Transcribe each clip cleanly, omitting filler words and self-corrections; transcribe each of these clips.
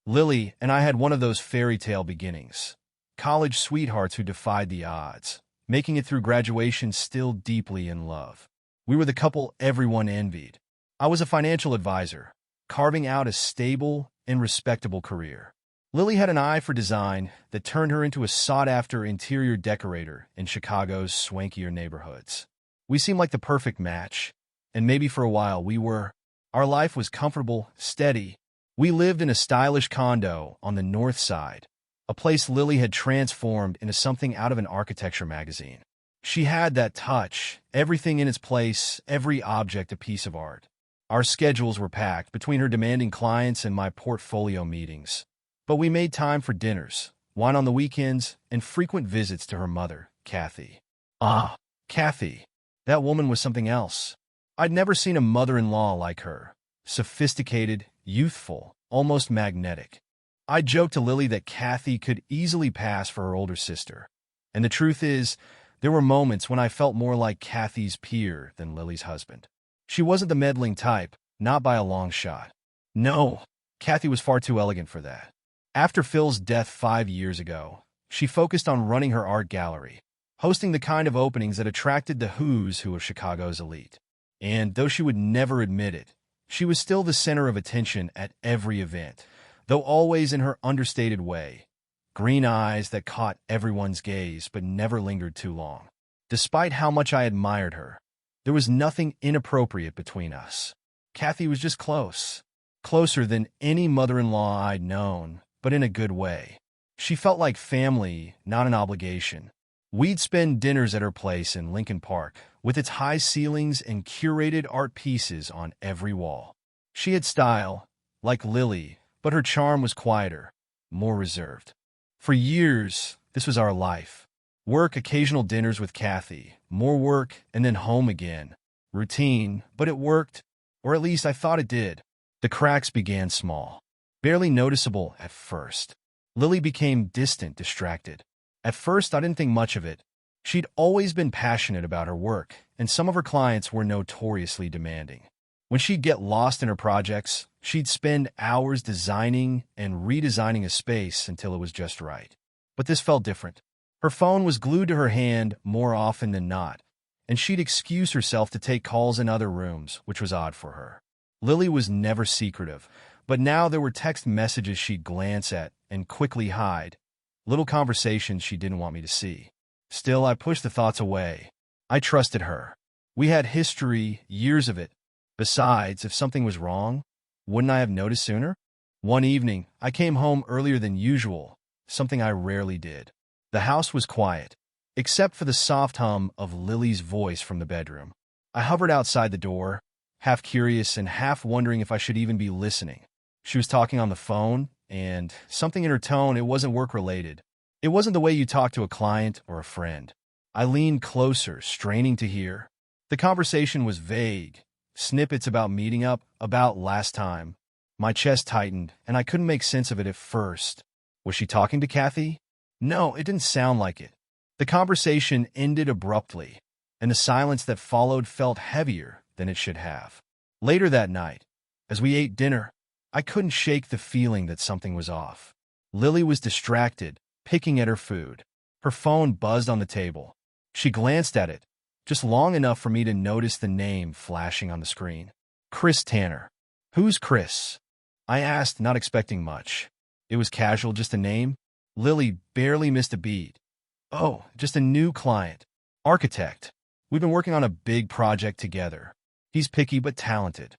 Lily and I had one of those fairy tale beginnings. College sweethearts who defied the odds, making it through graduation still deeply in love. We were the couple everyone envied. I was a financial advisor, carving out a stable and respectable career. Lily had an eye for design that turned her into a sought-after interior decorator in Chicago's swankier neighborhoods. We seemed like the perfect match, and maybe for a while we were. Our life was comfortable, steady. We lived in a stylish condo on the north side, a place Lily had transformed into something out of an architecture magazine. She had that touch, everything in its place, every object a piece of art. Our schedules were packed between her demanding clients and my portfolio meetings. But we made time for dinners, wine on the weekends, and frequent visits to her mother, Kathy. Ah, Kathy. That woman was something else. I'd never seen a mother-in-law like her. Sophisticated, youthful, almost magnetic. I joked to Lily that Kathy could easily pass for her older sister. And the truth is, there were moments when I felt more like Kathy's peer than Lily's husband. She wasn't the meddling type, not by a long shot. No, Kathy was far too elegant for that. After Phil's death 5 years ago, she focused on running her art gallery, hosting the kind of openings that attracted the who's who of Chicago's elite. And though she would never admit it, she was still the center of attention at every event, though always in her understated way. Green eyes that caught everyone's gaze but never lingered too long. Despite how much I admired her, there was nothing inappropriate between us. Kathy was just close. Closer than any mother-in-law I'd known, but in a good way. She felt like family, not an obligation. We'd spend dinners at her place in Lincoln Park, with its high ceilings and curated art pieces on every wall. She had style, like Lily, but her charm was quieter, more reserved. For years, this was our life. Work, occasional dinners with Kathy, more work, and then home again. Routine, but it worked, or at least I thought it did. The cracks began small, barely noticeable at first. Lily became distant, distracted. At first, I didn't think much of it. She'd always been passionate about her work, and some of her clients were notoriously demanding. When she'd get lost in her projects, she'd spend hours designing and redesigning a space until it was just right. But this felt different. Her phone was glued to her hand more often than not, and she'd excuse herself to take calls in other rooms, which was odd for her. Lily was never secretive, but now there were text messages she'd glance at and quickly hide, little conversations she didn't want me to see. Still, I pushed the thoughts away. I trusted her. We had history, years of it. Besides, if something was wrong, wouldn't I have noticed sooner? One evening, I came home earlier than usual, something I rarely did. The house was quiet, except for the soft hum of Lily's voice from the bedroom. I hovered outside the door, half curious and half wondering if I should even be listening. She was talking on the phone, and something in her tone, it wasn't work-related. It wasn't the way you talk to a client or a friend. I leaned closer, straining to hear. The conversation was vague, snippets about meeting up, about last time. My chest tightened, and I couldn't make sense of it at first. Was she talking to Kathy? No, it didn't sound like it. The conversation ended abruptly, and the silence that followed felt heavier than it should have. Later that night, as we ate dinner, I couldn't shake the feeling that something was off. Lily was distracted, picking at her food. Her phone buzzed on the table. She glanced at it, just long enough for me to notice the name flashing on the screen. Chris Tanner. Who's Chris? I asked, not expecting much. It was casual, just a name. Lily barely missed a beat. Oh, just a new client. Architect. We've been working on a big project together. He's picky but talented.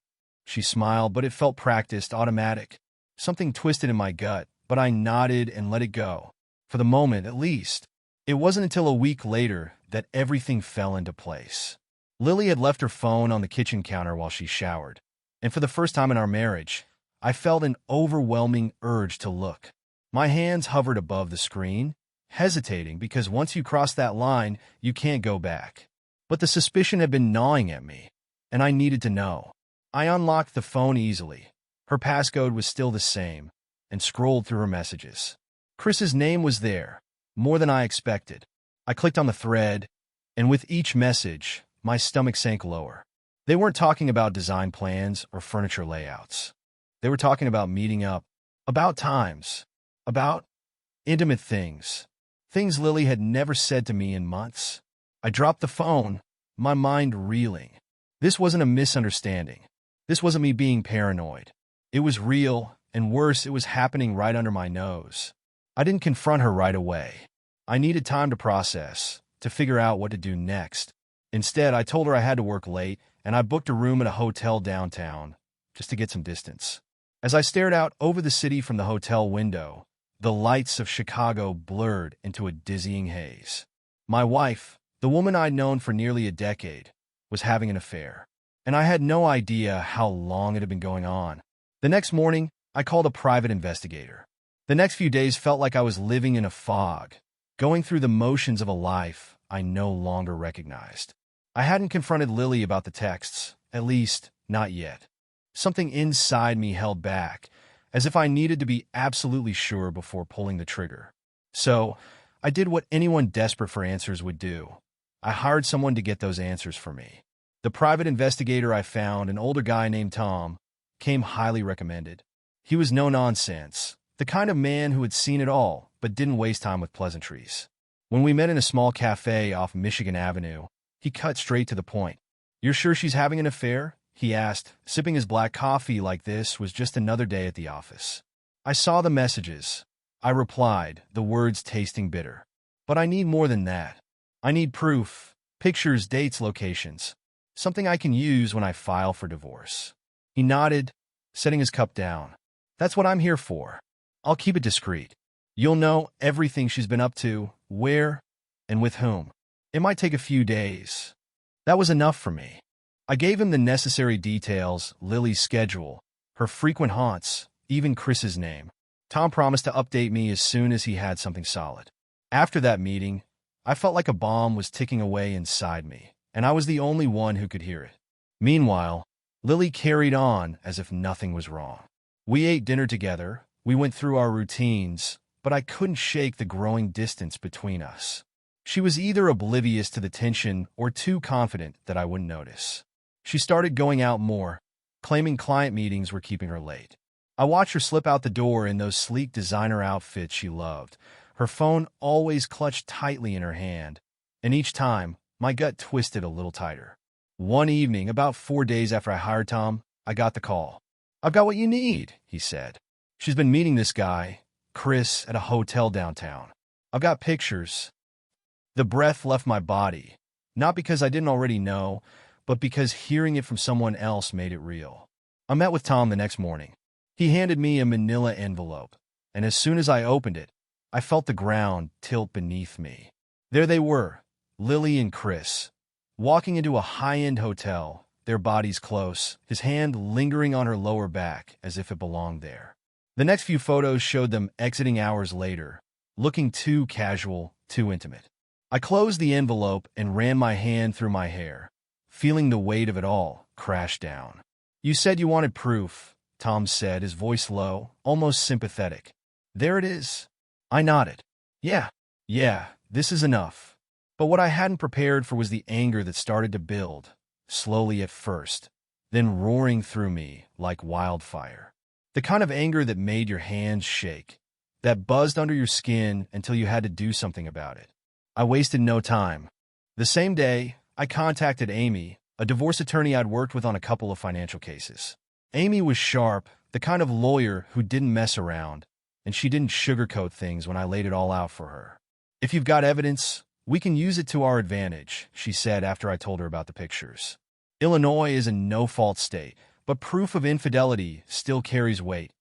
She smiled, but it felt practiced, automatic. Something twisted in my gut, but I nodded and let it go. For the moment, at least. It wasn't until a week later that everything fell into place. Lily had left her phone on the kitchen counter while she showered, and for the first time in our marriage, I felt an overwhelming urge to look. My hands hovered above the screen, hesitating because once you cross that line, you can't go back. But the suspicion had been gnawing at me, and I needed to know. I unlocked the phone easily. Her passcode was still the same, and scrolled through her messages. Chris's name was there, more than I expected. I clicked on the thread, and with each message, my stomach sank lower. They weren't talking about design plans or furniture layouts. They were talking about meeting up, About times. About intimate things. Things Lily had never said to me in months. I dropped the phone, my mind reeling. This wasn't a misunderstanding. This wasn't me being paranoid. It was real, and worse, it was happening right under my nose. I didn't confront her right away. I needed time to process, to figure out what to do next. Instead, I told her I had to work late, and I booked a room at a hotel downtown, just to get some distance. As I stared out over the city from the hotel window, the lights of Chicago blurred into a dizzying haze. My wife, the woman I'd known for nearly a decade, was having an affair, and I had no idea how long it had been going on. The next morning, I called a private investigator. The next few days felt like I was living in a fog, going through the motions of a life I no longer recognized. I hadn't confronted Lily about the texts, at least, not yet. Something inside me held back, as if I needed to be absolutely sure before pulling the trigger. So, I did what anyone desperate for answers would do. I hired someone to get those answers for me. The private investigator I found, an older guy named Tom, came highly recommended. He was no nonsense, the kind of man who had seen it all, but didn't waste time with pleasantries. When we met in a small cafe off Michigan Avenue, he cut straight to the point. "You're sure she's having an affair?" he asked, sipping his black coffee like this was just another day at the office. "I saw the messages," I replied, the words tasting bitter. "But I need more than that. I need proof, pictures, dates, locations. Something I can use when I file for divorce." He nodded, setting his cup down. "That's what I'm here for. I'll keep it discreet. You'll know everything she's been up to, where, and with whom. It might take a few days." That was enough for me. I gave him the necessary details, Lily's schedule, her frequent haunts, even Chris's name. Tom promised to update me as soon as he had something solid. After that meeting, I felt like a bomb was ticking away inside me, and I was the only one who could hear it. Meanwhile, Lily carried on as if nothing was wrong. We ate dinner together, we went through our routines, but I couldn't shake the growing distance between us. She was either oblivious to the tension or too confident that I wouldn't notice. She started going out more, claiming client meetings were keeping her late. I watched her slip out the door in those sleek designer outfits she loved, her phone always clutched tightly in her hand, and each time, my gut twisted a little tighter. One evening, about 4 days after I hired Tom, I got the call. "I've got what you need," he said. "She's been meeting this guy, Chris, at a hotel downtown. I've got pictures." The breath left my body, not because I didn't already know, but because hearing it from someone else made it real. I met with Tom the next morning. He handed me a manila envelope, and as soon as I opened it, I felt the ground tilt beneath me. There they were, Lily and Chris, walking into a high-end hotel, their bodies close, his hand lingering on her lower back as if it belonged there. The next few photos showed them exiting hours later, looking too casual, too intimate. I closed the envelope and ran my hand through my hair, feeling the weight of it all crash down. "You said you wanted proof," Tom said, his voice low, almost sympathetic. "There it is." I nodded. Yeah, this is enough." But what I hadn't prepared for was the anger that started to build, slowly at first, then roaring through me like wildfire. The kind of anger that made your hands shake, that buzzed under your skin until you had to do something about it. I wasted no time. The same day, I contacted Amy, a divorce attorney I'd worked with on a couple of financial cases. Amy was sharp, the kind of lawyer who didn't mess around, and she didn't sugarcoat things when I laid it all out for her. "If you've got evidence, we can use it to our advantage," she said after I told her about the pictures. Illinois is a no-fault state, but proof of infidelity still carries weight,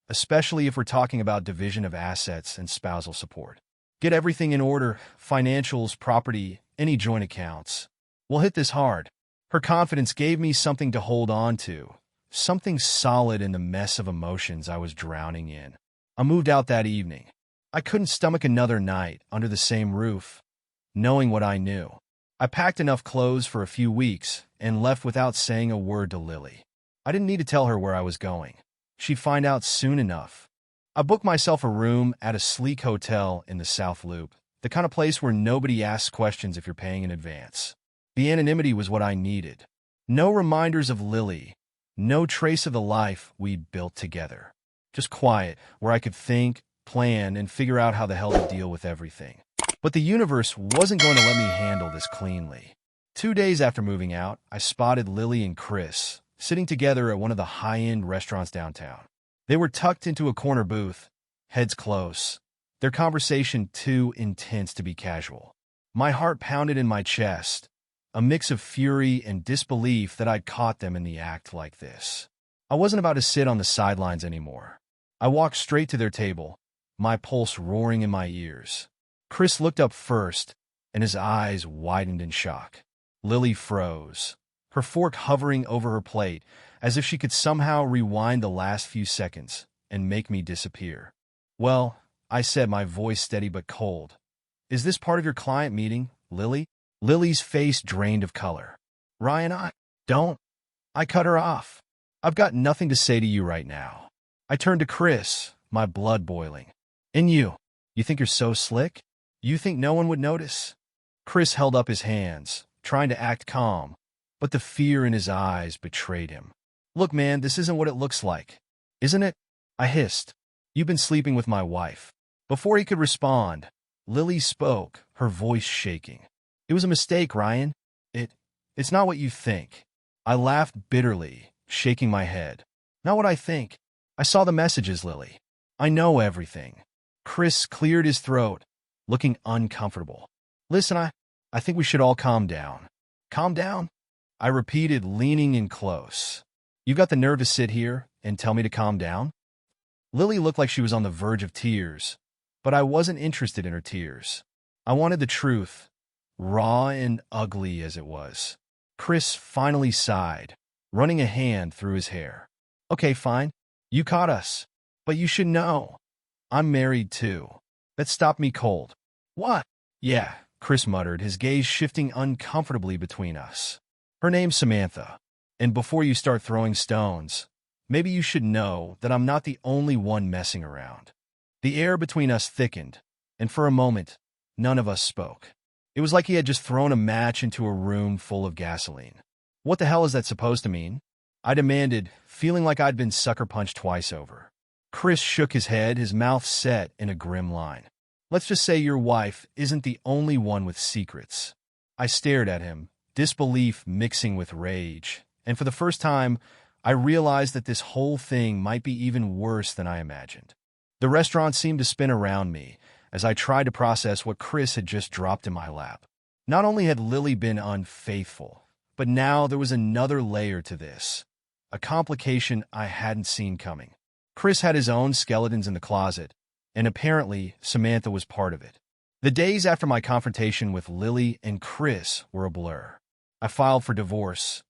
especially if we're talking about division of assets and spousal support. Get everything in order, financials, property, any joint accounts. We'll hit this hard. Her confidence gave me something to hold on to, something solid in the mess of emotions I was drowning in. I moved out that evening. I couldn't stomach another night under the same roof, knowing what I knew. I packed enough clothes for a few weeks and left without saying a word to Lily. I didn't need to tell her where I was going. She'd find out soon enough. I booked myself a room at a sleek hotel in the South Loop, the kind of place where nobody asks questions if you're paying in advance. The anonymity was what I needed. No reminders of Lily, no trace of the life we'd built together. Just quiet, where I could think, plan, and figure out how the hell to deal with everything. But the universe wasn't going to let me handle this cleanly. 2 days after moving out, I spotted Lily and Chris sitting together at one of the high-end restaurants downtown. They were tucked into a corner booth, heads close, their conversation too intense to be casual. My heart pounded in my chest, a mix of fury and disbelief that I'd caught them in the act like this. I wasn't about to sit on the sidelines anymore. I walked straight to their table, my pulse roaring in my ears. Chris looked up first, and his eyes widened in shock. Lily froze, her fork hovering over her plate, as if she could somehow rewind the last few seconds and make me disappear. "Well," I said, my voice steady but cold. "Is this part of your client meeting, Lily?" Lily's face drained of color. "Ryan, I cut her off. I've got nothing to say to you right now." I turned to Chris, my blood boiling. "And you think you're so slick? You think no one would notice?" Chris held up his hands, trying to act calm, but the fear in his eyes betrayed him. "Look, man, this isn't what it looks like. Isn't it?" I hissed. "You've been sleeping with my wife." Before he could respond, Lily spoke, her voice shaking. "It was a mistake, Ryan. It's not what you think." I laughed bitterly, shaking my head. "Not what I think. I saw the messages, Lily. I know everything." Chris cleared his throat, looking uncomfortable. "Listen, I think we should all calm down." "Calm down?" I repeated, leaning in close. "You got the nerve to sit here and tell me to calm down?" Lily looked like she was on the verge of tears, but I wasn't interested in her tears. I wanted the truth, raw and ugly as it was. Chris finally sighed, running a hand through his hair. "Okay, fine. You caught us. But you should know. I'm married too." That stopped me cold. "What?" "Yeah," Chris muttered, his gaze shifting uncomfortably between us. "Her name's Samantha. And before you start throwing stones, maybe you should know that I'm not the only one messing around." The air between us thickened, and for a moment, none of us spoke. It was like he had just thrown a match into a room full of gasoline. "What the hell is that supposed to mean?" I demanded, feeling like I'd been sucker punched twice over. Chris shook his head, his mouth set in a grim line. "Let's just say your wife isn't the only one with secrets." I stared at him, disbelief mixing with rage, and for the first time, I realized that this whole thing might be even worse than I imagined. The restaurant seemed to spin around me as I tried to process what Chris had just dropped in my lap. Not only had Lily been unfaithful, but now there was another layer to this, a complication I hadn't seen coming. Chris had his own skeletons in the closet, and apparently Samantha was part of it. The days after my confrontation with Lily and Chris were a blur. I filed for divorce,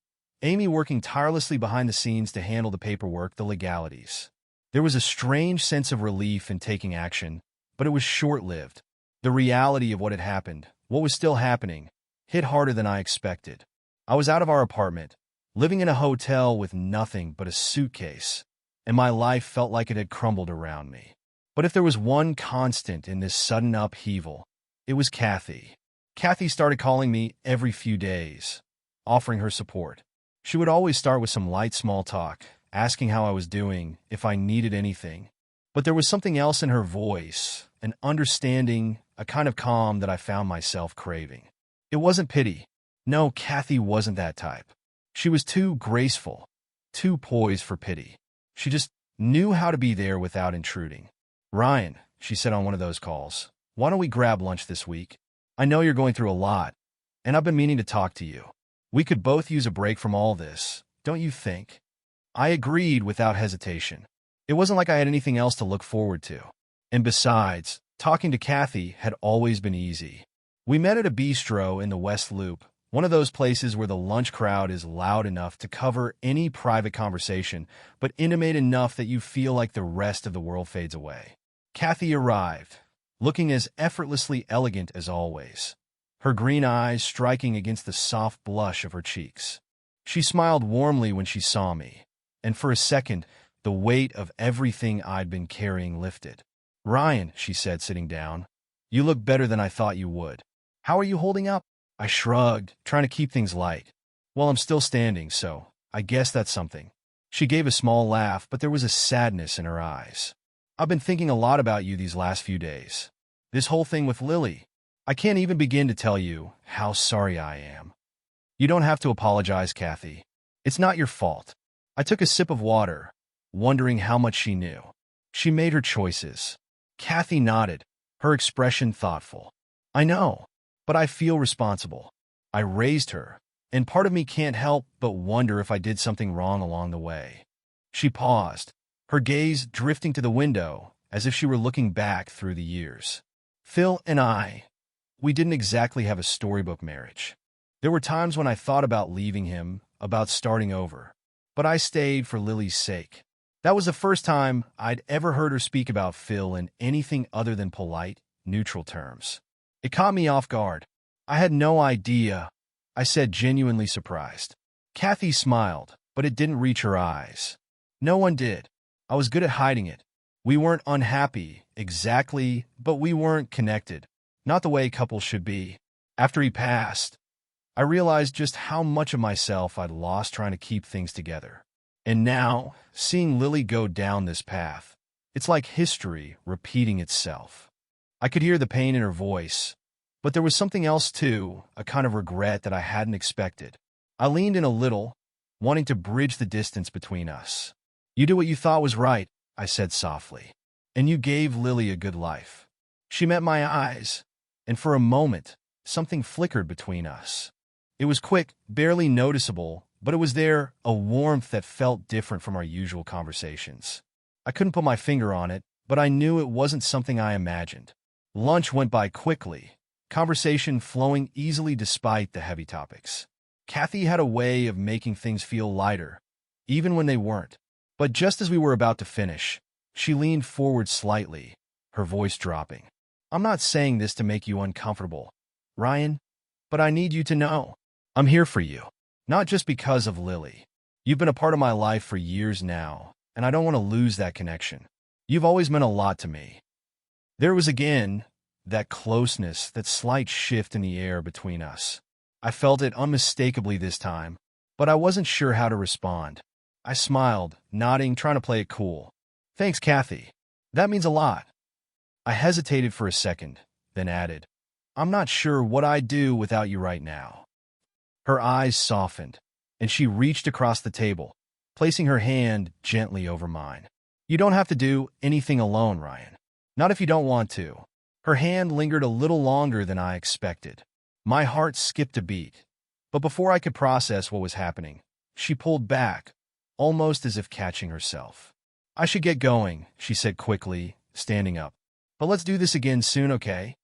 Amy working tirelessly behind the scenes to handle the paperwork, the legalities. There was a strange sense of relief in taking action, but it was short-lived. The reality of what had happened, what was still happening, hit harder than I expected. I was out of our apartment, living in a hotel with nothing but a suitcase, and my life felt like it had crumbled around me. But if there was one constant in this sudden upheaval, it was Kathy. Kathy started calling me every few days, offering her support. She would always start with some light small talk, asking how I was doing, if I needed anything. But there was something else in her voice, an understanding, a kind of calm that I found myself craving. It wasn't pity. No, Kathy wasn't that type. She was too graceful, too poised for pity. She just knew how to be there without intruding. "Ryan," she said on one of those calls, "why don't we grab lunch this week? I know you're going through a lot, and I've been meaning to talk to you. We could both use a break from all this, don't you think?" I agreed without hesitation. It wasn't like I had anything else to look forward to. And besides, talking to Kathy had always been easy. We met at a bistro in the West Loop, one of those places where the lunch crowd is loud enough to cover any private conversation, but intimate enough that you feel like the rest of the world fades away. Kathy arrived, looking as effortlessly elegant as always, her green eyes striking against the soft blush of her cheeks. She smiled warmly when she saw me, and for a second, the weight of everything I'd been carrying lifted. "Ryan," she said, sitting down, "you look better than I thought you would. How are you holding up?" I shrugged, trying to keep things light. "Well, I'm still standing, so I guess that's something." She gave a small laugh, but there was a sadness in her eyes. I've been thinking a lot about you these last few days. This whole thing with Lily. I can't even begin to tell you how sorry I am. You don't have to apologize, Kathy. It's not your fault. I took a sip of water, wondering how much she knew. She made her choices. Kathy nodded, her expression thoughtful. I know, but I feel responsible. I raised her, and part of me can't help but wonder if I did something wrong along the way. She paused, her gaze drifting to the window as if she were looking back through the years. Phil and we didn't exactly have a storybook marriage. There were times when I thought about leaving him, about starting over, but I stayed for Lily's sake. That was the first time I'd ever heard her speak about Phil in anything other than polite, neutral terms. It caught me off guard. I had no idea, I said, genuinely surprised. Kathy smiled, but it didn't reach her eyes. No one did. I was good at hiding it. We weren't unhappy, exactly, but we weren't connected. Not the way couples should be. After he passed, I realized just how much of myself I'd lost trying to keep things together. And now, seeing Lily go down this path, it's like history repeating itself. I could hear the pain in her voice, but there was something else too, a kind of regret that I hadn't expected. I leaned in a little, wanting to bridge the distance between us. You did what you thought was right, I said softly, and you gave Lily a good life. She met my eyes, and for a moment, something flickered between us. It was quick, barely noticeable, but it was there, a warmth that felt different from our usual conversations. I couldn't put my finger on it, but I knew it wasn't something I imagined. Lunch went by quickly, conversation flowing easily despite the heavy topics. Kathy had a way of making things feel lighter, even when they weren't. But just as we were about to finish, she leaned forward slightly, her voice dropping. I'm not saying this to make you uncomfortable, Ryan, but I need you to know I'm here for you. Not just because of Lily. You've been a part of my life for years now, and I don't want to lose that connection. You've always meant a lot to me. There was again that closeness, that slight shift in the air between us. I felt it unmistakably this time, but I wasn't sure how to respond. I smiled, nodding, trying to play it cool. Thanks, Kathy. That means a lot. I hesitated for a second, then added, I'm not sure what I'd do without you right now. Her eyes softened, and she reached across the table, placing her hand gently over mine. You don't have to do anything alone, Ryan. Not if you don't want to. Her hand lingered a little longer than I expected. My heart skipped a beat, but before I could process what was happening, she pulled back, almost as if catching herself. I should get going, she said quickly, standing up. But let's do this again soon, okay?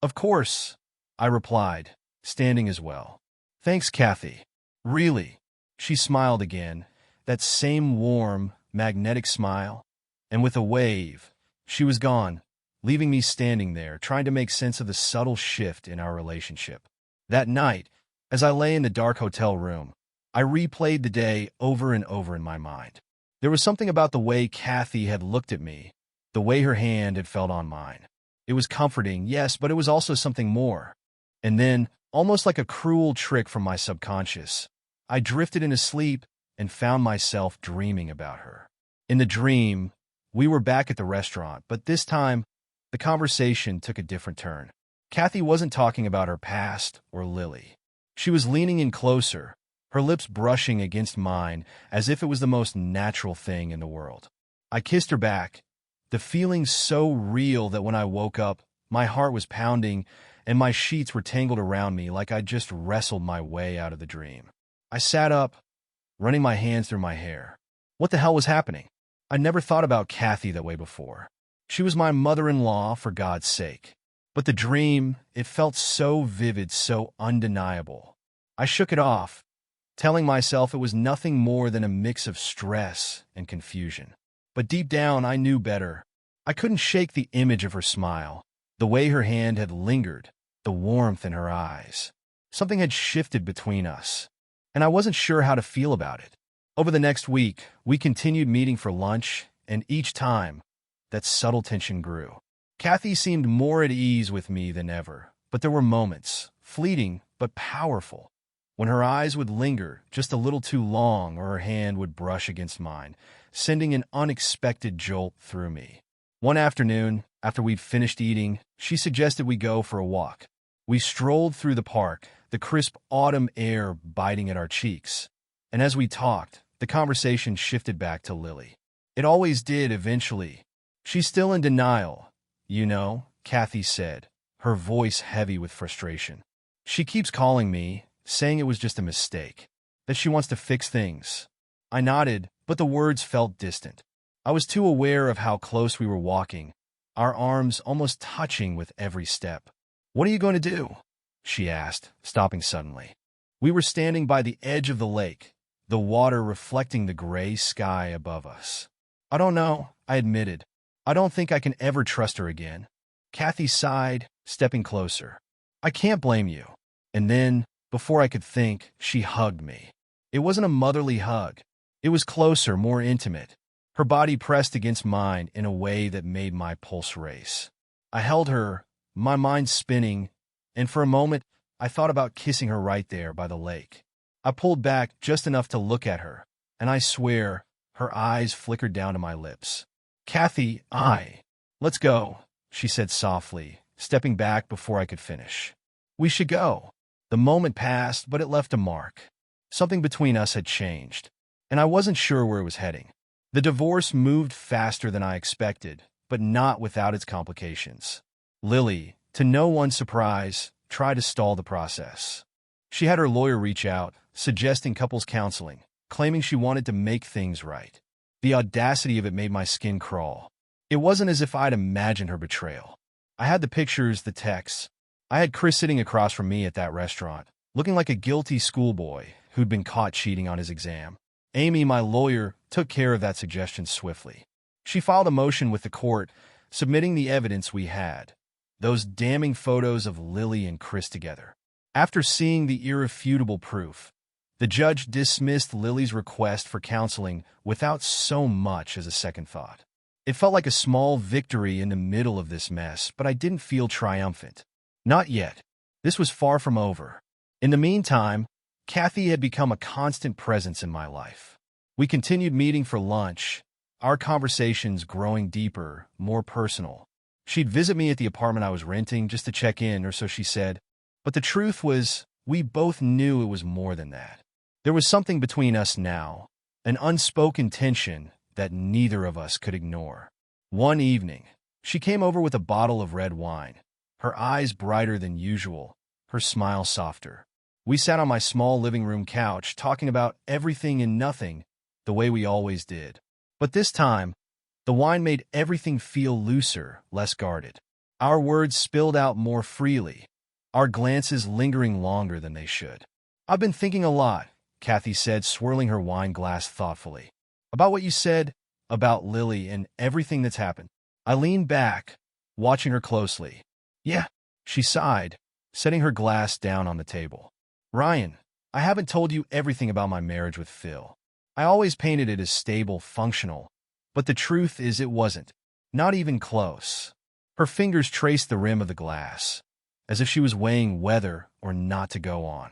Of course, I replied, standing as well. Thanks, Kathy. Really? She smiled again, that same warm, magnetic smile, and with a wave, she was gone, leaving me standing there, trying to make sense of the subtle shift in our relationship. That night, as I lay in the dark hotel room, I replayed the day over and over in my mind. There was something about the way Kathy had looked at me, the way her hand had felt on mine. It was comforting, yes, but it was also something more. And then, almost like a cruel trick from my subconscious, I drifted into sleep and found myself dreaming about her. In the dream, we were back at the restaurant, but this time, the conversation took a different turn. Kathy wasn't talking about her past or Lily. She was leaning in closer, her lips brushing against mine as if it was the most natural thing in the world. I kissed her back, the feeling so real that when I woke up, my heart was pounding and my sheets were tangled around me like I'd just wrestled my way out of the dream. I sat up, running my hands through my hair. What the hell was happening? I never thought about Kathy that way before. She was my mother-in-law, for God's sake. But the dream, it felt so vivid, so undeniable. I shook it off, telling myself it was nothing more than a mix of stress and confusion. But deep down, I knew better. I couldn't shake the image of her smile, the way her hand had lingered, the warmth in her eyes. Something had shifted between us, and I wasn't sure how to feel about it. Over the next week, we continued meeting for lunch, and each time, that subtle tension grew. Kathy seemed more at ease with me than ever, but there were moments, fleeting but powerful, when her eyes would linger just a little too long or her hand would brush against mine, sending an unexpected jolt through me. One afternoon, after we'd finished eating, she suggested we go for a walk. We strolled through the park, the crisp autumn air biting at our cheeks. And as we talked, the conversation shifted back to Lily. It always did eventually. She's still in denial, you know, Kathy said, her voice heavy with frustration. She keeps calling me, saying it was just a mistake, that she wants to fix things. I nodded, but the words felt distant. I was too aware of how close we were walking, our arms almost touching with every step. "What are you going to do?" she asked, stopping suddenly. We were standing by the edge of the lake, the water reflecting the gray sky above us. "I don't know," I admitted. "I don't think I can ever trust her again." Kathy sighed, stepping closer. "I can't blame you." And then, before I could think, she hugged me. It wasn't a motherly hug. It was closer, more intimate. Her body pressed against mine in a way that made my pulse race. I held her, my mind spinning, and for a moment, I thought about kissing her right there by the lake. I pulled back just enough to look at her, and I swear, her eyes flickered down to my lips. "Kathy, let's go," she said softly, stepping back before I could finish. "We should go." The moment passed, but it left a mark. Something between us had changed, and I wasn't sure where it was heading. The divorce moved faster than I expected, but not without its complications. Lily, to no one's surprise, tried to stall the process. She had her lawyer reach out, suggesting couples counseling, claiming she wanted to make things right. The audacity of it made my skin crawl. It wasn't as if I'd imagined her betrayal. I had the pictures, the texts. I had Chris sitting across from me at that restaurant, looking like a guilty schoolboy who'd been caught cheating on his exam. Amy, my lawyer, took care of that suggestion swiftly. She filed a motion with the court, submitting the evidence we had, those damning photos of Lily and Chris together. After seeing the irrefutable proof, the judge dismissed Lily's request for counseling without so much as a second thought. It felt like a small victory in the middle of this mess, but I didn't feel triumphant. Not yet. This was far from over. In the meantime, Kathy had become a constant presence in my life. We continued meeting for lunch, our conversations growing deeper, more personal. She'd visit me at the apartment I was renting just to check in, or so she said. But the truth was, we both knew it was more than that. There was something between us now, an unspoken tension that neither of us could ignore. One evening, she came over with a bottle of red wine, her eyes brighter than usual, her smile softer. We sat on my small living room couch, talking about everything and nothing, the way we always did. But this time, the wine made everything feel looser, less guarded. Our words spilled out more freely, our glances lingering longer than they should. "I've been thinking a lot," Kathy said, swirling her wine glass thoughtfully. "About what you said, about Lily and everything that's happened." I leaned back, watching her closely. "Yeah," she sighed, setting her glass down on the table. "Ryan, I haven't told you everything about my marriage with Phil. I always painted it as stable, functional, but the truth is it wasn't. Not even close." Her fingers traced the rim of the glass, as if she was weighing whether or not to go on.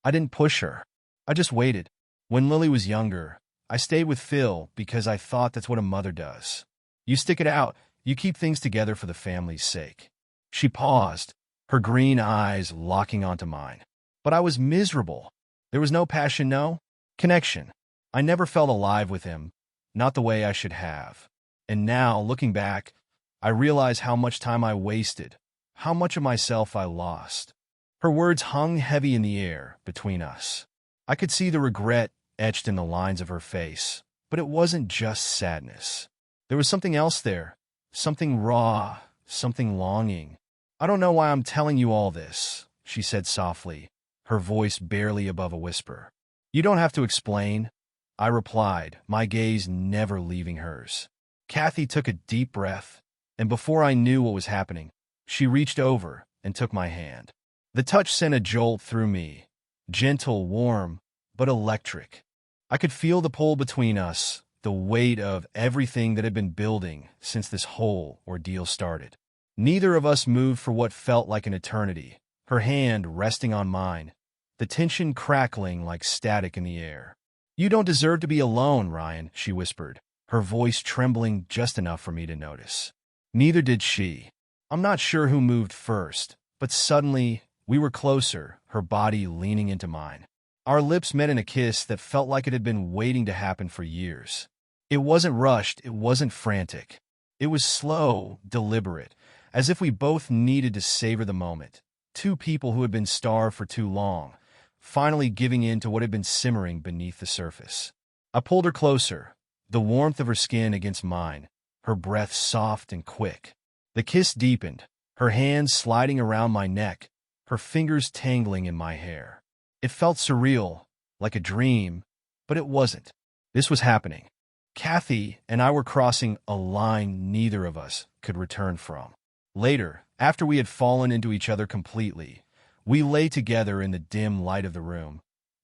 I didn't push her. I just waited. When Lily was younger, I stayed with Phil because I thought that's what a mother does. You stick it out, you keep things together for the family's sake. She paused, her green eyes locking onto mine. But I was miserable. There was no passion, no connection. I never felt alive with him, not the way I should have. And now, looking back, I realize how much time I wasted, how much of myself I lost. Her words hung heavy in the air between us. I could see the regret etched in the lines of her face, but it wasn't just sadness. There was something else there, something raw, something longing. "I don't know why I'm telling you all this," she said softly, her voice barely above a whisper. "You don't have to explain," I replied, my gaze never leaving hers. Kathy took a deep breath, and before I knew what was happening, she reached over and took my hand. The touch sent a jolt through me, gentle, warm, but electric. I could feel the pull between us, the weight of everything that had been building since this whole ordeal started. Neither of us moved for what felt like an eternity, her hand resting on mine, the tension crackling like static in the air. "You don't deserve to be alone, Ryan," she whispered, her voice trembling just enough for me to notice. Neither did she. I'm not sure who moved first, but suddenly we were closer, her body leaning into mine. Our lips met in a kiss that felt like it had been waiting to happen for years. It wasn't rushed, it wasn't frantic. It was slow, deliberate, as if we both needed to savor the moment. Two people who had been starved for too long, finally giving in to what had been simmering beneath the surface. I pulled her closer, the warmth of her skin against mine, her breath soft and quick. The kiss deepened, her hands sliding around my neck, her fingers tangling in my hair. It felt surreal, like a dream, but it wasn't. This was happening. Kathy and I were crossing a line neither of us could return from. Later, after we had fallen into each other completely, we lay together in the dim light of the room,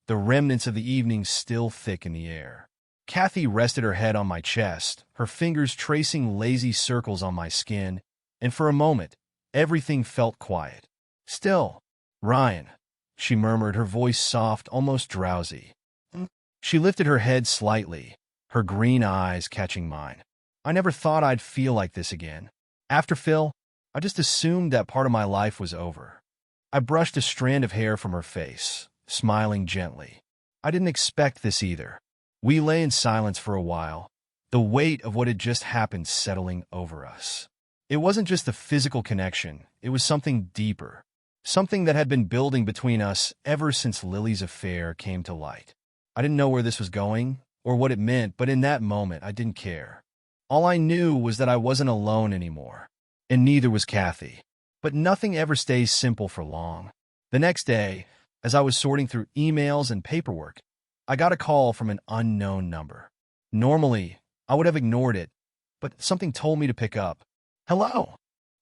the remnants of the evening still thick in the air. Kathy rested her head on my chest, her fingers tracing lazy circles on my skin, and for a moment, everything felt quiet. "Still, Ryan," she murmured, her voice soft, almost drowsy. She lifted her head slightly, her green eyes catching mine. "I never thought I'd feel like this again. After Phil, I just assumed that part of my life was over." I brushed a strand of hair from her face, smiling gently. "I didn't expect this either." We lay in silence for a while, the weight of what had just happened settling over us. It wasn't just the physical connection, it was something deeper, something that had been building between us ever since Lily's affair came to light. I didn't know where this was going or what it meant, but in that moment I didn't care. All I knew was that I wasn't alone anymore, and neither was Kathy. But nothing ever stays simple for long. The next day, as I was sorting through emails and paperwork, I got a call from an unknown number. Normally, I would have ignored it, but something told me to pick up. "Hello,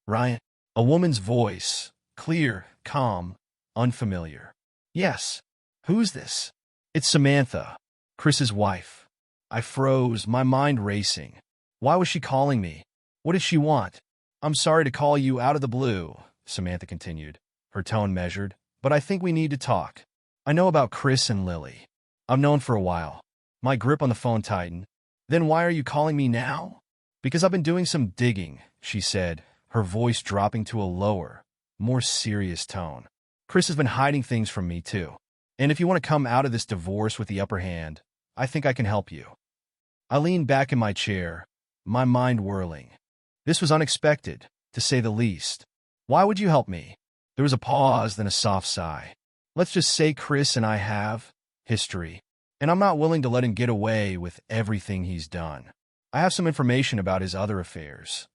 Ryan." A woman's voice, clear, calm, unfamiliar. "Yes. Who's this?" "It's Samantha, Chris's wife." I froze, my mind racing. Why was she calling me? What did she want? "I'm sorry to call you out of the blue," Samantha continued, her tone measured, "but I think we need to talk. I know about Chris and Lily. I've known for a while." My grip on the phone tightened. "Then why are you calling me now?" "Because I've been doing some digging," she said, her voice dropping to a lower, more serious tone. "Chris has been hiding things from me, too. And if you want to come out of this divorce with the upper hand, I think I can help you." I leaned back in my chair, my mind whirling. This was unexpected, to say the least. "Why would you help me?" There was a pause, then a soft sigh. "Let's just say Chris and I have history, and I'm not willing to let him get away with everything he's done. I have some information about his other affairs,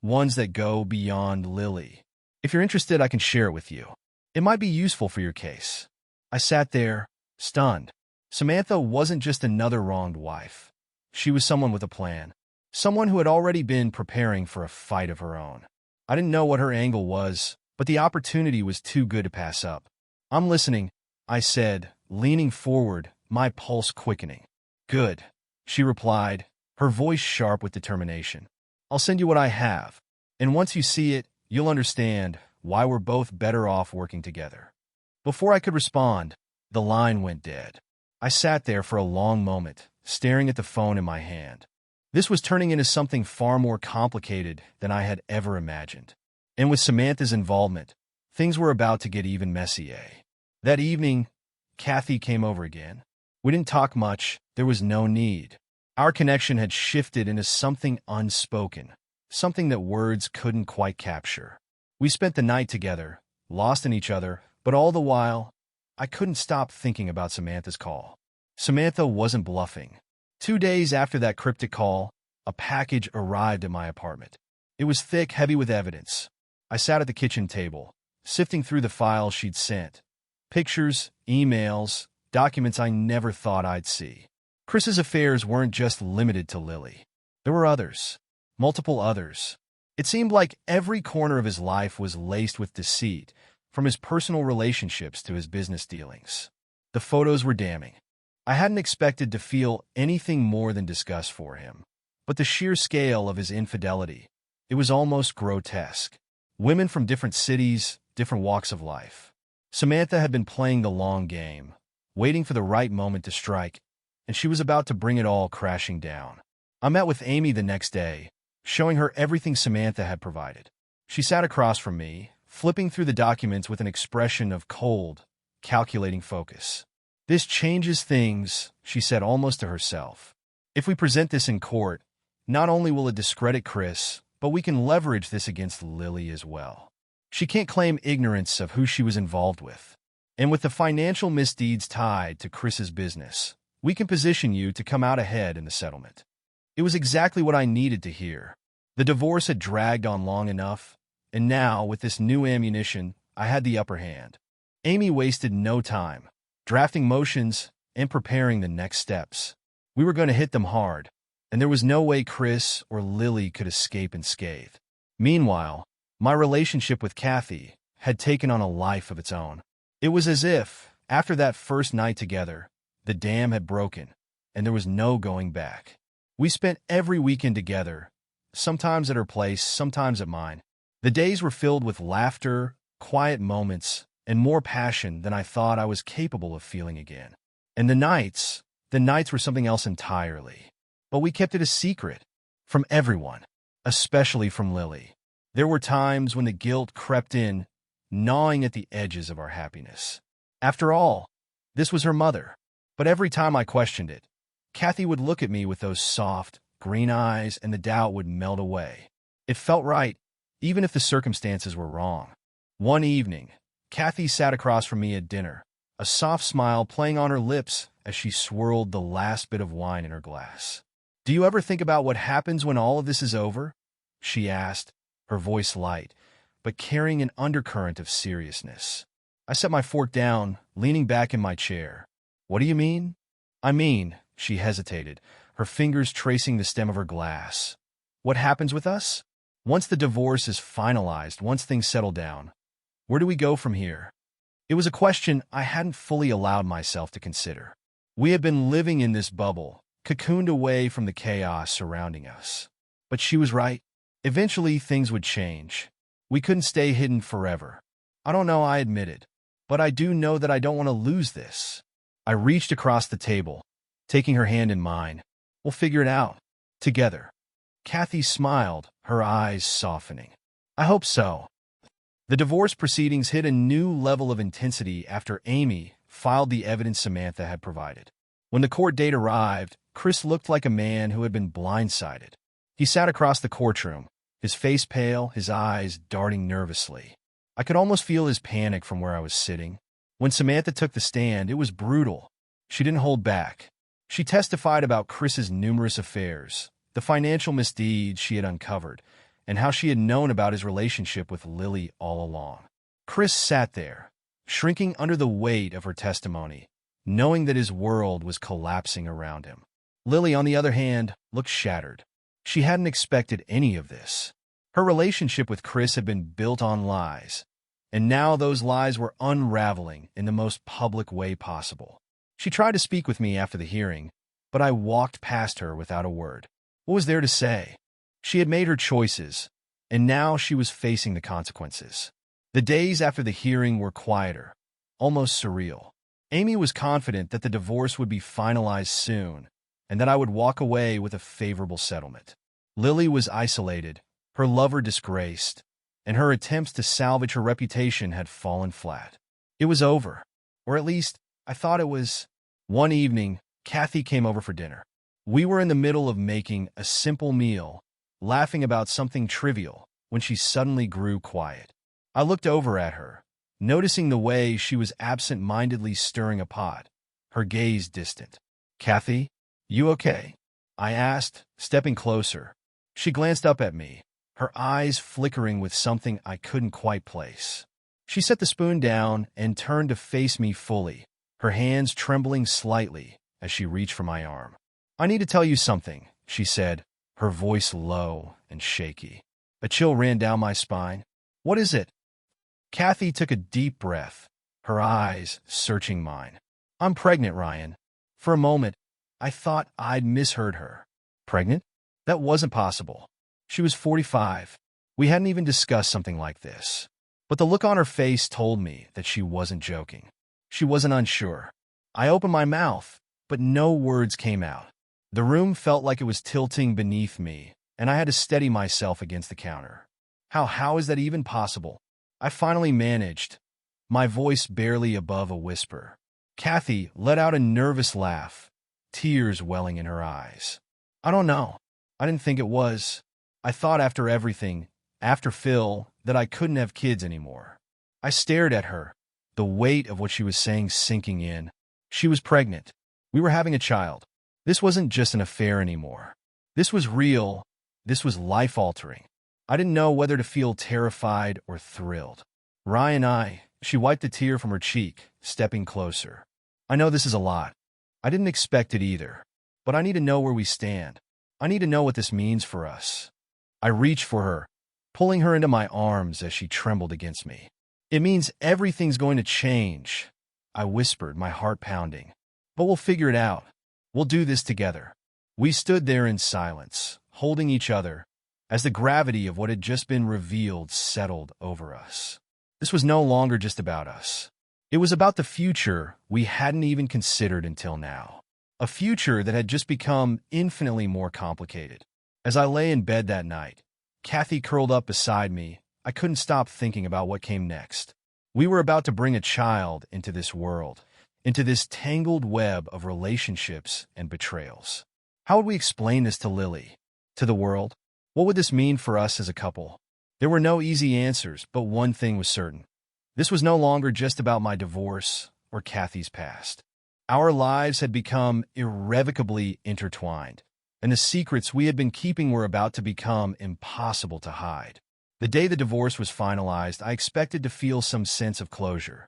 ones that go beyond Lily. If you're interested, I can share it with you. It might be useful for your case." I sat there, stunned. Samantha wasn't just another wronged wife. She was someone with a plan, someone who had already been preparing for a fight of her own. I didn't know what her angle was, but the opportunity was too good to pass up. "I'm listening," I said, leaning forward, my pulse quickening. "Good," she replied, her voice sharp with determination. "I'll send you what I have, and once you see it, you'll understand why we're both better off working together." Before I could respond, the line went dead. I sat there for a long moment, staring at the phone in my hand. This was turning into something far more complicated than I had ever imagined. And with Samantha's involvement, things were about to get even messier. That evening, Kathy came over again. We didn't talk much, there was no need. Our connection had shifted into something unspoken, something that words couldn't quite capture. We spent the night together, lost in each other, but all the while, I couldn't stop thinking about Samantha's call. Samantha wasn't bluffing. 2 days after that cryptic call, a package arrived at my apartment. It was thick, heavy with evidence. I sat at the kitchen table, sifting through the files she'd sent. Pictures, emails, documents I never thought I'd see. Chris's affairs weren't just limited to Lily. There were others, multiple others. It seemed like every corner of his life was laced with deceit, from his personal relationships to his business dealings. The photos were damning. I hadn't expected to feel anything more than disgust for him. But the sheer scale of his infidelity, it was almost grotesque. Women from different cities, different walks of life. Samantha had been playing the long game, waiting for the right moment to strike, and she was about to bring it all crashing down. I met with Amy the next day, showing her everything Samantha had provided. She sat across from me, flipping through the documents with an expression of cold, calculating focus. "This changes things," she said almost to herself. "If we present this in court, not only will it discredit Chris, but we can leverage this against Lily as well. She can't claim ignorance of who she was involved with. And with the financial misdeeds tied to Chris's business, we can position you to come out ahead in the settlement." It was exactly what I needed to hear. The divorce had dragged on long enough, and now, with this new ammunition, I had the upper hand. Amy wasted no time, drafting motions and preparing the next steps. We were going to hit them hard, and there was no way Chris or Lily could escape unscathed. Meanwhile, my relationship with Kathy had taken on a life of its own. It was as if, after that first night together, the dam had broken, and there was no going back. We spent every weekend together, sometimes at her place, sometimes at mine. The days were filled with laughter, quiet moments, and more passion than I thought I was capable of feeling again. And the nights were something else entirely. But we kept it a secret from everyone, especially from Lily. There were times when the guilt crept in, gnawing at the edges of our happiness. After all, this was her mother. But every time I questioned it, Kathy would look at me with those soft, green eyes, and the doubt would melt away. It felt right, even if the circumstances were wrong. One evening, Kathy sat across from me at dinner, a soft smile playing on her lips as she swirled the last bit of wine in her glass. "Do you ever think about what happens when all of this is over?" she asked, her voice light, but carrying an undercurrent of seriousness. I set my fork down, leaning back in my chair. "What do you mean?" "I mean," she hesitated, her fingers tracing the stem of her glass. "What happens with us? Once the divorce is finalized, once things settle down, where do we go from here?" It was a question I hadn't fully allowed myself to consider. We had been living in this bubble, cocooned away from the chaos surrounding us. But she was right. Eventually, things would change. We couldn't stay hidden forever. "I don't know," I admitted, "but I do know that I don't want to lose this." I reached across the table, taking her hand in mine. "We'll figure it out. Together." Kathy smiled, her eyes softening. "I hope so." The divorce proceedings hit a new level of intensity after Amy filed the evidence Samantha had provided. When the court date arrived, Chris looked like a man who had been blindsided. He sat across the courtroom, his face pale, his eyes darting nervously. I could almost feel his panic from where I was sitting. When Samantha took the stand, it was brutal. She didn't hold back. She testified about Chris's numerous affairs, the financial misdeeds she had uncovered, and how she had known about his relationship with Lily all along. Chris sat there, shrinking under the weight of her testimony, knowing that his world was collapsing around him. Lily, on the other hand, looked shattered. She hadn't expected any of this. Her relationship with Chris had been built on lies, and now those lies were unraveling in the most public way possible. She tried to speak with me after the hearing, but I walked past her without a word. What was there to say? She had made her choices, and now she was facing the consequences. The days after the hearing were quieter, almost surreal. Amy was confident that the divorce would be finalized soon, and that I would walk away with a favorable settlement. Lily was isolated, her lover disgraced, and her attempts to salvage her reputation had fallen flat. It was over, or at least I thought it was. One evening, Kathy came over for dinner. We were in the middle of making a simple meal, laughing about something trivial, when she suddenly grew quiet. I looked over at her, noticing the way she was absent-mindedly stirring a pot, her gaze distant. "Kathy, you okay?" I asked, stepping closer. She glanced up at me, her eyes flickering with something I couldn't quite place. She set the spoon down and turned to face me fully, her hands trembling slightly as she reached for my arm. "I need to tell you something," she said, her voice low and shaky. A chill ran down my spine. "What is it?" Kathy took a deep breath, her eyes searching mine. "I'm pregnant, Ryan." For a moment, I thought I'd misheard her. Pregnant? That wasn't possible. She was 45. We hadn't even discussed something like this. But the look on her face told me that she wasn't joking. She wasn't unsure. I opened my mouth, but no words came out. The room felt like it was tilting beneath me, and I had to steady myself against the counter. How is that even possible? I finally managed, my voice barely above a whisper. Kathy let out a nervous laugh, tears welling in her eyes. I don't know. I didn't think it was. I thought after everything, after Phil, that I couldn't have kids anymore. I stared at her, the weight of what she was saying sinking in. She was pregnant. We were having a child. This wasn't just an affair anymore. This was real. This was life-altering. I didn't know whether to feel terrified or thrilled. She wiped a tear from her cheek, stepping closer. I know this is a lot. I didn't expect it either. But I need to know where we stand. I need to know what this means for us. I reached for her, pulling her into my arms as she trembled against me. It means everything's going to change, I whispered, my heart pounding. But we'll figure it out. We'll do this together. We stood there in silence, holding each other, as the gravity of what had just been revealed settled over us. This was no longer just about us. It was about the future we hadn't even considered until now. A future that had just become infinitely more complicated. As I lay in bed that night, Kathy curled up beside me. I couldn't stop thinking about what came next. We were about to bring a child into this world, into this tangled web of relationships and betrayals. How would we explain this to Lily, to the world? What would this mean for us as a couple? There were no easy answers, but one thing was certain. This was no longer just about my divorce or Kathy's past. Our lives had become irrevocably intertwined, and the secrets we had been keeping were about to become impossible to hide. The day the divorce was finalized, I expected to feel some sense of closure,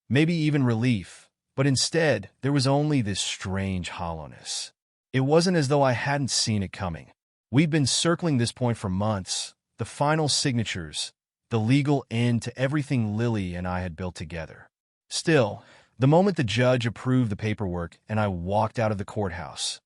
maybe even relief, but instead, there was only this strange hollowness. It wasn't as though I hadn't seen it coming. We'd been circling this point for months, the final signatures, the legal end to everything Lily and I had built together. Still, the moment the judge approved the paperwork and I walked out of the courthouse,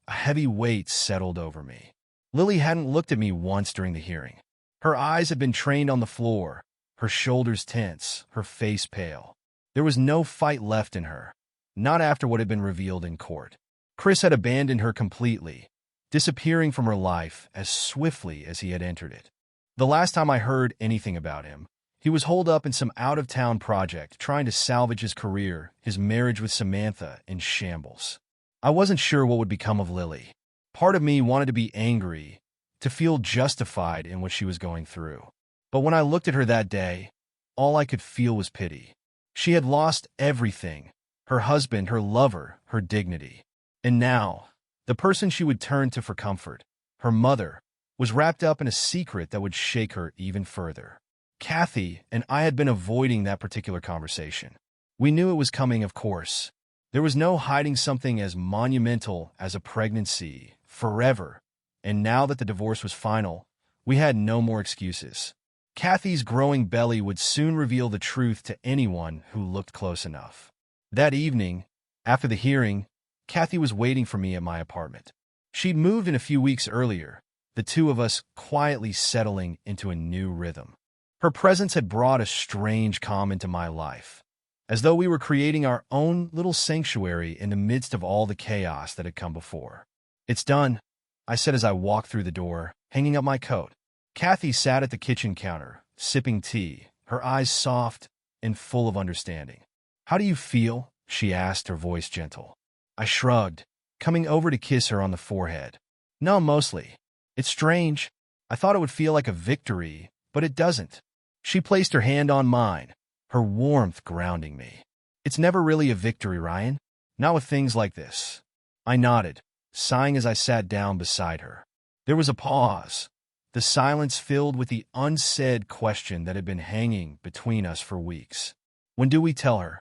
a heavy weight settled over me. Lily hadn't looked at me once during the hearing. Her eyes had been trained on the floor, her shoulders tense, her face pale. There was no fight left in her, not after what had been revealed in court. Chris had abandoned her completely, disappearing from her life as swiftly as he had entered it. The last time I heard anything about him, he was holed up in some out-of-town project trying to salvage his career, his marriage with Samantha in shambles. I wasn't sure what would become of Lily. Part of me wanted to be angry, to feel justified in what she was going through. But when I looked at her that day, all I could feel was pity. She had lost everything, her husband, her lover, her dignity. And now, the person she would turn to for comfort, her mother, was wrapped up in a secret that would shake her even further. Kathy and I had been avoiding that particular conversation. We knew it was coming, of course. There was no hiding something as monumental as a pregnancy forever, and now that the divorce was final, we had no more excuses. Kathy's growing belly would soon reveal the truth to anyone who looked close enough. That evening, after the hearing, Kathy was waiting for me at my apartment. She'd moved in a few weeks earlier, the two of us quietly settling into a new rhythm. Her presence had brought a strange calm into my life, as though we were creating our own little sanctuary in the midst of all the chaos that had come before. "It's done," I said as I walked through the door, hanging up my coat. Kathy sat at the kitchen counter, sipping tea, her eyes soft and full of understanding. "How do you feel?" she asked, her voice gentle. I shrugged, coming over to kiss her on the forehead. "No, mostly. It's strange. I thought it would feel like a victory, but it doesn't." She placed her hand on mine, her warmth grounding me. "It's never really a victory, Ryan. Not with things like this." I nodded, sighing as I sat down beside her. There was a pause, the silence filled with the unsaid question that had been hanging between us for weeks. "When do we tell her?"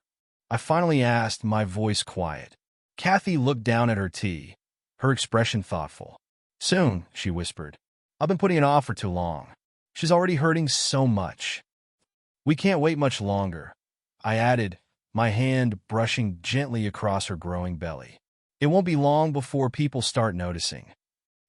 I finally asked, my voice quiet. Kathy looked down at her tea, her expression thoughtful. "Soon," she whispered. "I've been putting it off for too long. She's already hurting so much." "We can't wait much longer," I added, my hand brushing gently across her growing belly. "It won't be long before people start noticing."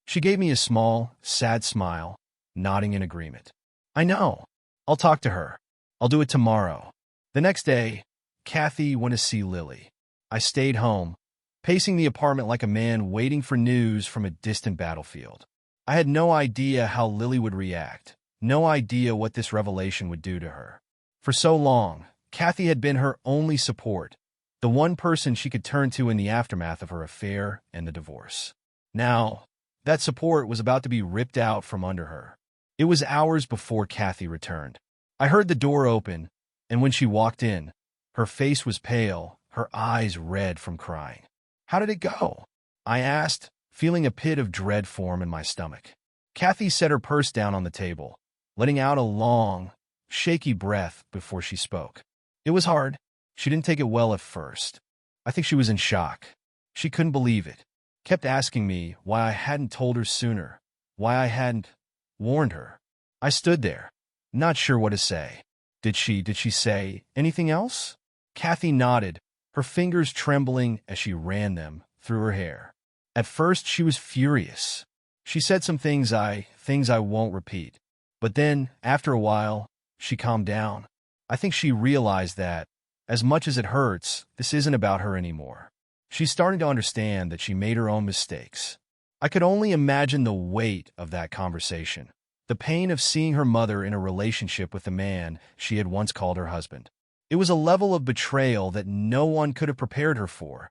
She gave me a small, sad smile, nodding in agreement. "I know. I'll talk to her." I'll do it tomorrow. The next day, Kathy went to see Lily. I stayed home, pacing the apartment like a man waiting for news from a distant battlefield. I had no idea how Lily would react, no idea what this revelation would do to her. For so long, Kathy had been her only support, the one person she could turn to in the aftermath of her affair and the divorce. Now, that support was about to be ripped out from under her. It was hours before Kathy returned. I heard the door open, and when she walked in, her face was pale, her eyes red from crying. "How did it go?" I asked, feeling a pit of dread form in my stomach. Kathy set her purse down on the table, letting out a long, shaky breath before she spoke. "It was hard. She didn't take it well at first. I think she was in shock. She couldn't believe it. Kept asking me why I hadn't told her sooner, why I hadn't warned her." I stood there, not sure what to say. Did she say anything else?" Kathy nodded, her fingers trembling as she ran them through her hair. At first, she was furious. She said some things I won't repeat. But then, after a while, she calmed down. I think she realized that, as much as it hurts, this isn't about her anymore. She's starting to understand that she made her own mistakes. I could only imagine the weight of that conversation, the pain of seeing her mother in a relationship with the man she had once called her husband. It was a level of betrayal that no one could have prepared her for,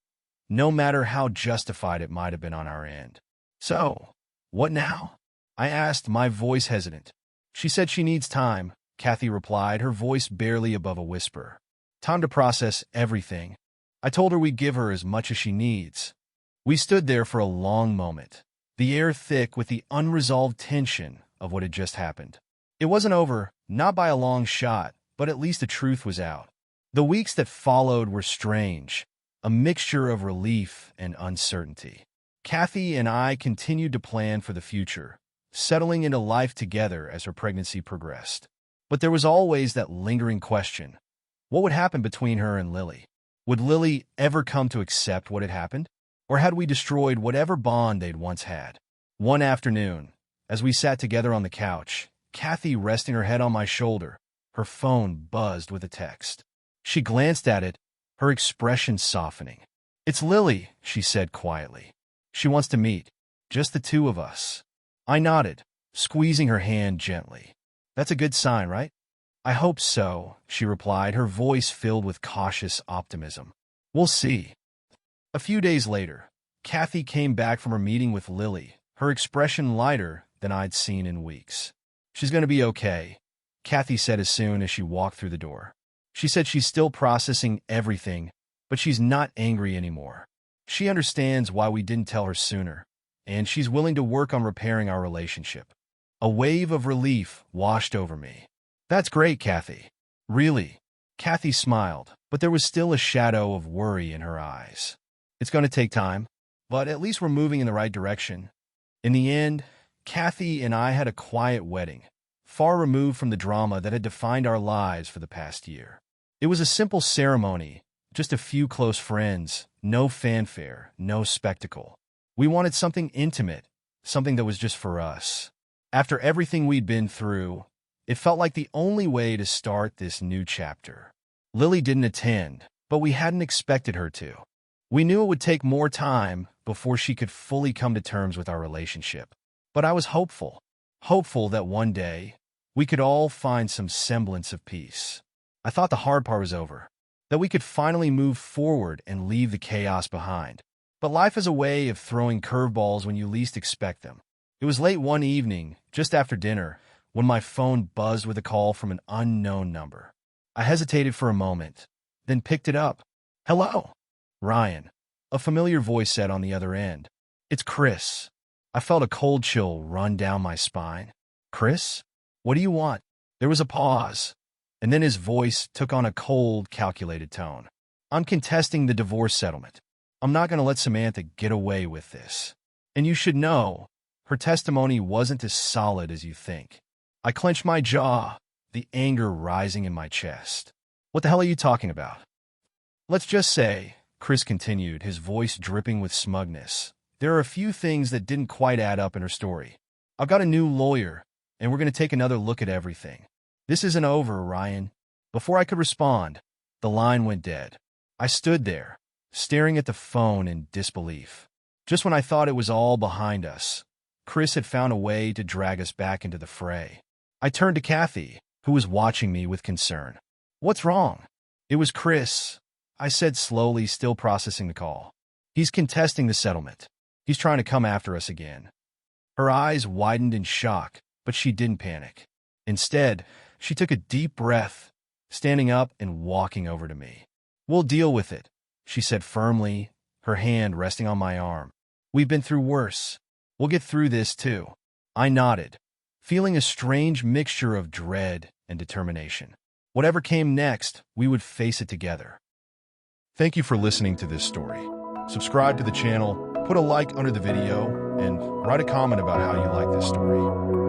no matter how justified it might have been on our end. "So, what now?" I asked, my voice hesitant. "She said she needs time," Kathy replied, her voice barely above a whisper. "Time to process everything. I told her we'd give her as much as she needs." We stood there for a long moment, the air thick with the unresolved tension of what had just happened. It wasn't over, not by a long shot, but at least the truth was out. The weeks that followed were strange, a mixture of relief and uncertainty. Kathy and I continued to plan for the future, settling into life together as her pregnancy progressed. But there was always that lingering question. What would happen between her and Lily? Would Lily ever come to accept what had happened? Or had we destroyed whatever bond they'd once had? One afternoon, as we sat together on the couch, Kathy resting her head on my shoulder, her phone buzzed with a text. She glanced at it, her expression softening. "It's Lily," she said quietly. "She wants to meet. Just the two of us." I nodded, squeezing her hand gently. "That's a good sign, right?" "I hope so," she replied, her voice filled with cautious optimism. "We'll see." A few days later, Kathy came back from her meeting with Lily, her expression lighter than I'd seen in weeks. "She's going to be okay," Kathy said as soon as she walked through the door. She said she's still processing everything, but she's not angry anymore. She understands why we didn't tell her sooner, and she's willing to work on repairing our relationship. A wave of relief washed over me. "That's great, Kathy." "Really?" Kathy smiled, but there was still a shadow of worry in her eyes. "It's going to take time, but at least we're moving in the right direction." In the end, Kathy and I had a quiet wedding, far removed from the drama that had defined our lives for the past year. It was a simple ceremony, just a few close friends, no fanfare, no spectacle. We wanted something intimate, something that was just for us. After everything we'd been through, it felt like the only way to start this new chapter. Lily didn't attend, but we hadn't expected her to. We knew it would take more time before she could fully come to terms with our relationship. But I was hopeful that one day we could all find some semblance of peace. I thought the hard part was over, that we could finally move forward and leave the chaos behind. But life is a way of throwing curveballs when you least expect them. It was late one evening, just after dinner, when my phone buzzed with a call from an unknown number. I hesitated for a moment, then picked it up. "Hello?" "Ryan," a familiar voice said on the other end. "It's Chris." I felt a cold chill run down my spine. "Chris? What do you want?" There was a pause, and then his voice took on a cold, calculated tone. "I'm contesting the divorce settlement. I'm not going to let Samantha get away with this. And you should know, her testimony wasn't as solid as you think." I clenched my jaw, the anger rising in my chest. "What the hell are you talking about?" "Let's just say," Chris continued, his voice dripping with smugness, "there are a few things that didn't quite add up in her story. I've got a new lawyer, and we're going to take another look at everything. This isn't over, Ryan. Before I could respond, the line went dead. I stood there, staring at the phone in disbelief. Just when I thought it was all behind us, Chris had found a way to drag us back into the fray. I turned to Kathy, who was watching me with concern. "What's wrong?" "It was Chris," I said slowly, still processing the call. "He's contesting the settlement. He's trying to come after us again." Her eyes widened in shock, but she didn't panic. Instead, she took a deep breath, standing up and walking over to me. "We'll deal with it," she said firmly, her hand resting on my arm. "We've been through worse. We'll get through this too." I nodded, feeling a strange mixture of dread and determination. Whatever came next, we would face it together. Thank you for listening to this story. Subscribe to the channel, put a like under the video, and write a comment about how you like this story.